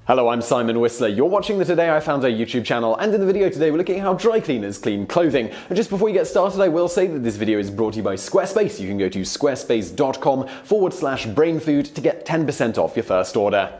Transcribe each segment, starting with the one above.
Hello, I'm Simon Whistler. You're watching the Today I Found Out YouTube channel, and in the video today we're looking at how dry cleaners clean clothing. And just before we get started, I will say that this video is brought to you by Squarespace. You can go to squarespace.com/brainfood to get 10% off your first order.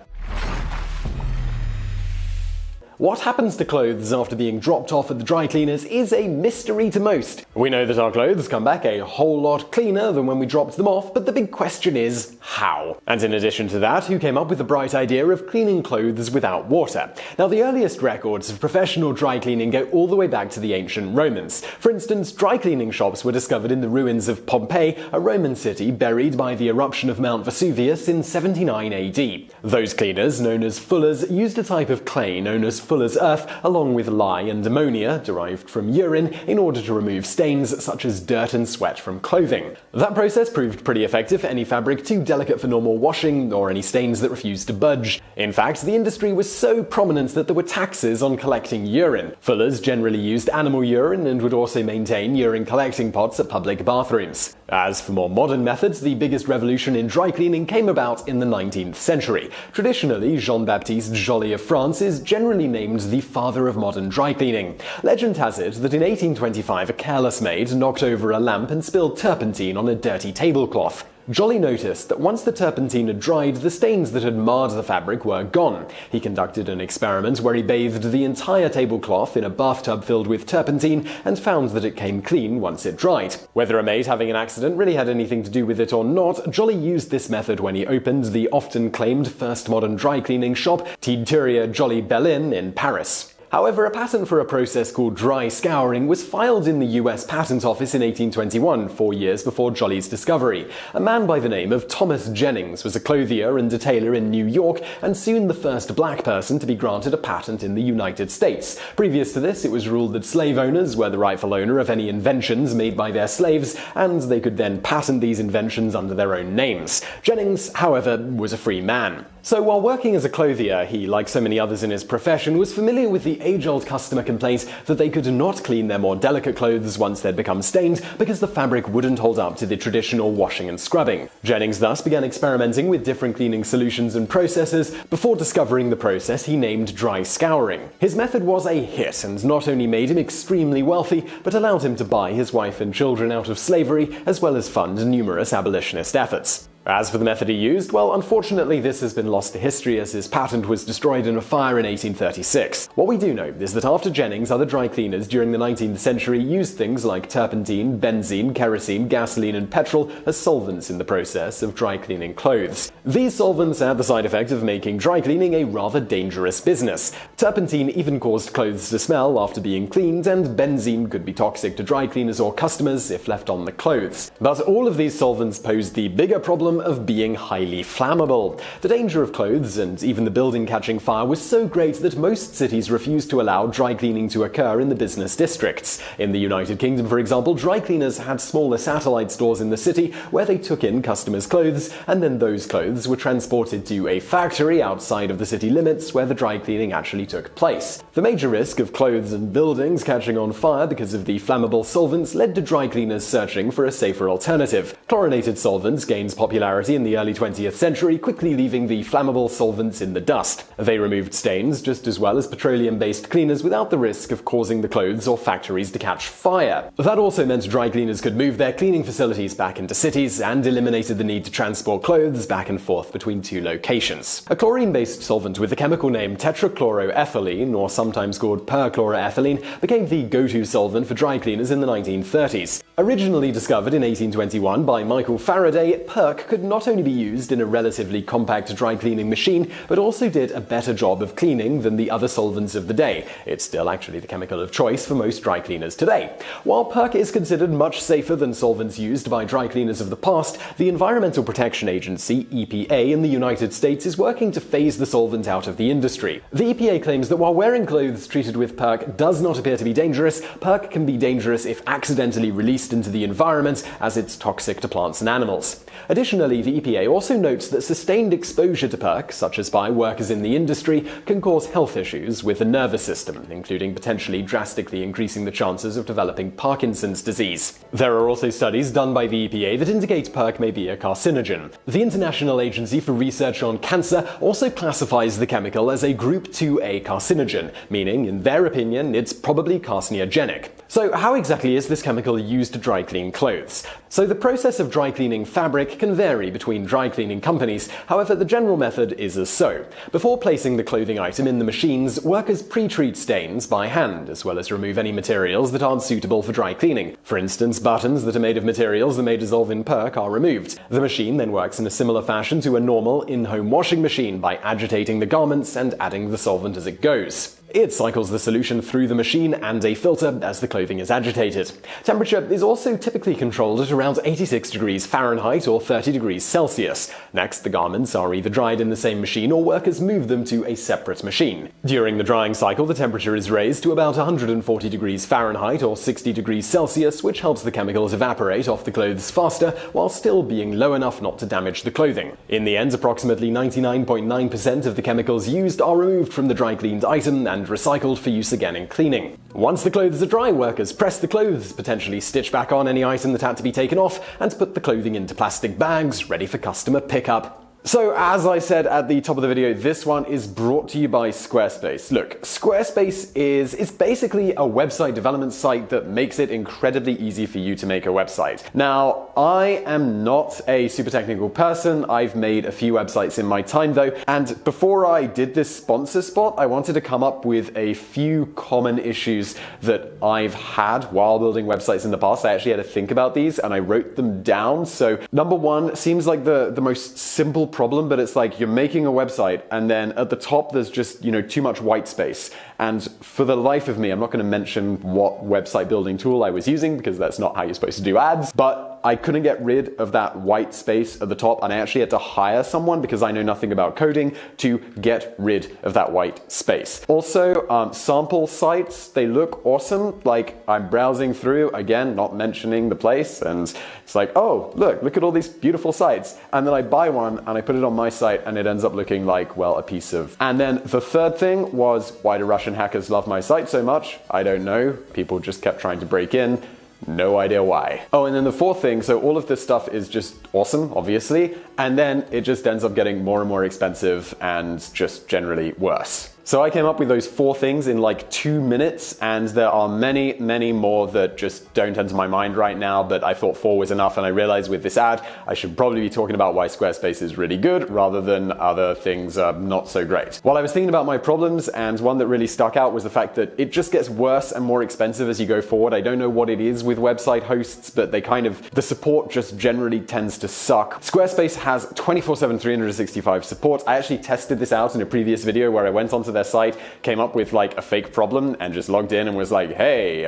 What happens to clothes after being dropped off at the dry cleaners is a mystery to most. We know that our clothes come back a whole lot cleaner than when we dropped them off, but the big question is, how? And in addition to that, who came up with the bright idea of cleaning clothes without water? Now, the earliest records of professional dry cleaning go all the way back to the ancient Romans. For instance, dry cleaning shops were discovered in the ruins of Pompeii, a Roman city buried by the eruption of Mount Vesuvius in 79 AD. Those cleaners, known as fullers, used a type of clay known as fuller's earth, along with lye and ammonia, derived from urine, in order to remove stains such as dirt and sweat from clothing. That process proved pretty effective for any fabric too delicate for normal washing, or any stains that refused to budge. In fact, the industry was so prominent that there were taxes on collecting urine. Fullers generally used animal urine and would also maintain urine collecting pots at public bathrooms. As for more modern methods, the biggest revolution in dry cleaning came about in the 19th century. Traditionally, Jean-Baptiste Joly of France is generally named the father of modern dry cleaning. Legend has it that in 1825 a careless maid knocked over a lamp and spilled turpentine on a dirty tablecloth. Joly noticed that once the turpentine had dried, the stains that had marred the fabric were gone. He conducted an experiment where he bathed the entire tablecloth in a bathtub filled with turpentine and found that it came clean once it dried. Whether a maid having an accident really had anything to do with it or not, Joly used this method when he opened the often claimed first modern dry cleaning shop, Tinteria Joly Bellin, in Paris. However, a patent for a process called dry scouring was filed in the US Patent Office in 1821, 4 years before Joly's discovery. A man by the name of Thomas Jennings was a clothier and detailer in New York, and soon the first black person to be granted a patent in the United States. Previous to this, it was ruled that slave owners were the rightful owner of any inventions made by their slaves, and they could then patent these inventions under their own names. Jennings, however, was a free man. So while working as a clothier, he, like so many others in his profession, was familiar with the age-old customer complaint that they could not clean their more delicate clothes once they'd become stained because the fabric wouldn't hold up to the traditional washing and scrubbing. Jennings thus began experimenting with different cleaning solutions and processes before discovering the process he named dry scouring. His method was a hit and not only made him extremely wealthy, but allowed him to buy his wife and children out of slavery, as well as fund numerous abolitionist efforts. As for the method he used, well, unfortunately this has been lost to history as his patent was destroyed in a fire in 1836. What we do know is that after Jennings, other dry cleaners during the 19th century used things like turpentine, benzene, kerosene, gasoline, and petrol as solvents in the process of dry cleaning clothes. These solvents had the side effect of making dry cleaning a rather dangerous business. Turpentine even caused clothes to smell after being cleaned, and benzene could be toxic to dry cleaners or customers if left on the clothes. But all of these solvents posed the bigger problem of being highly flammable. The danger of clothes and even the building catching fire was so great that most cities refused to allow dry cleaning to occur in the business districts. In the United Kingdom, for example, dry cleaners had smaller satellite stores in the city where they took in customers' clothes, and then those clothes were transported to a factory outside of the city limits where the dry cleaning actually took place. The major risk of clothes and buildings catching on fire because of the flammable solvents led to dry cleaners searching for a safer alternative. Chlorinated solvents gained popularity in the early 20th century, quickly leaving the flammable solvents in the dust. They removed stains just as well as petroleum-based cleaners without the risk of causing the clothes or factories to catch fire. That also meant dry cleaners could move their cleaning facilities back into cities and eliminated the need to transport clothes back and forth between two locations. A chlorine-based solvent with the chemical name tetrachloroethylene, or sometimes called perchloroethylene, became the go-to solvent for dry cleaners in the 1930s. Originally discovered in 1821 by Michael Faraday, perc could not only be used in a relatively compact dry cleaning machine, but also did a better job of cleaning than the other solvents of the day. It's still actually the chemical of choice for most dry cleaners today. While perc is considered much safer than solvents used by dry cleaners of the past, the Environmental Protection Agency, EPA, in the United States is working to phase the solvent out of the industry. The EPA claims that while wearing clothes treated with perc does not appear to be dangerous, perc can be dangerous if accidentally released into the environment, as it's toxic to plants and animals. Additionally, Additionally, the EPA also notes that sustained exposure to perk, such as by workers in the industry, can cause health issues with the nervous system, including potentially drastically increasing the chances of developing Parkinson's disease. There are also studies done by the EPA that indicate perk may be a carcinogen. The International Agency for Research on Cancer also classifies the chemical as a Group 2A carcinogen, meaning, in their opinion, it's probably carcinogenic. So how exactly is this chemical used to dry clean clothes? So the process of dry cleaning fabric can vary between dry cleaning companies, however the general method is as so. Before placing the clothing item in the machines, workers pre-treat stains by hand, as well as remove any materials that aren't suitable for dry cleaning. For instance, buttons that are made of materials that may dissolve in perk are removed. The machine then works in a similar fashion to a normal in-home washing machine by agitating the garments and adding the solvent as it goes. It cycles the solution through the machine and a filter as the clothing is agitated. Temperature is also typically controlled at around 86 degrees Fahrenheit or 30 degrees Celsius. Next, the garments are either dried in the same machine or workers move them to a separate machine. During the drying cycle, the temperature is raised to about 140 degrees Fahrenheit or 60 degrees Celsius, which helps the chemicals evaporate off the clothes faster while still being low enough not to damage the clothing. In the end, approximately 99.9% of the chemicals used are removed from the dry cleaned item and recycled for use again in cleaning. Once the clothes are dry, workers press the clothes, potentially stitch back on any item that had to be taken off, and put the clothing into plastic bags, ready for customer pickup. So, as I said at the top of the video, this one is brought to you by Squarespace. Look, Squarespace is basically a website development site that makes it incredibly easy for you to make a website. Now, I am not a super technical person. I've made a few websites in my time though, and before I did this sponsor spot, I wanted to come up with a few common issues that I've had while building websites in the past. I actually had to think about these and I wrote them down. So, number one seems like the most simple problem, but it's like you're making a website and then at the top there's just, too much white space. And for the life of me, I'm not going to mention what website building tool I was using because that's not how you're supposed to do ads, but I couldn't get rid of that white space at the top, and I actually had to hire someone, because I know nothing about coding, to get rid of that white space. Also, sample sites, they look awesome. Like, I'm browsing through, again, not mentioning the place, and it's like, oh, look at all these beautiful sites. And then I buy one and I put it on my site and it ends up looking like, well, a piece of... And then the third thing was, why do Russian hackers love my site so much? I don't know. People just kept trying to break in. No idea why. Oh, and then the fourth thing, so all of this stuff is just awesome, obviously, and then it just ends up getting more and more expensive and just generally worse. So I came up with those 4 things in like 2 minutes, and there are many, many more that just don't enter my mind right now, but I thought 4 was enough, and I realized with this ad, I should probably be talking about why Squarespace is really good rather than other things not so great. While I was thinking about my problems, and one that really stuck out was the fact that it just gets worse and more expensive as you go forward. I don't know what it is with website hosts, but the support just generally tends to suck. Squarespace has 24/7, 365 support. I actually tested this out in a previous video where I went onto their site, came up with like a fake problem and just logged in and was like, hey,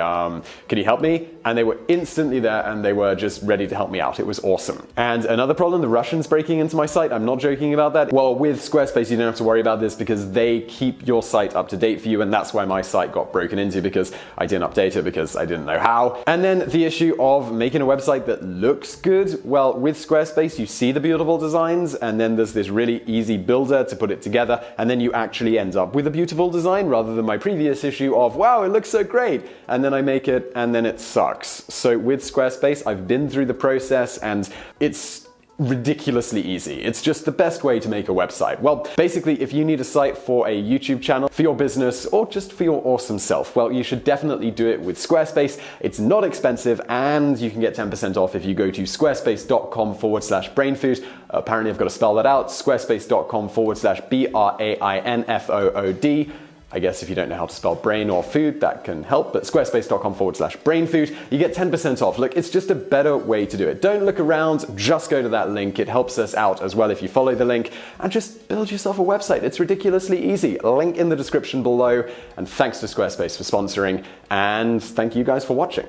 can you help me? And they were instantly there and they were just ready to help me out. It was awesome. And another problem, the Russians breaking into my site. I'm not joking about that. Well, with Squarespace, you don't have to worry about this because they keep your site up to date for you, and that's why my site got broken into, because I didn't update it because I didn't know how. And then the issue of making a website that looks good. Well, with Squarespace, you see the beautiful designs and then there's this really easy builder to put it together, and then you actually end up with a beautiful design rather than my previous issue of, wow, it looks so great, and then I make it and then it sucks. So with Squarespace, I've been through the process and it's ridiculously easy. It's just the best way to make a website. Well, basically, if you need a site for a YouTube channel, for your business, or just for your awesome self, well, you should definitely do it with Squarespace. It's not expensive, and you can get 10% off if you go to squarespace.com/brainfood. Apparently, I've got to spell that out. squarespace.com/BRAINFOOD. I guess if you don't know how to spell brain or food, that can help, but squarespace.com/brainfood. You get 10% off. Look, it's just a better way to do it. Don't look around, just go to that link. It helps us out as well if you follow the link, and just build yourself a website. It's ridiculously easy. Link in the description below, and thanks to Squarespace for sponsoring, and thank you guys for watching.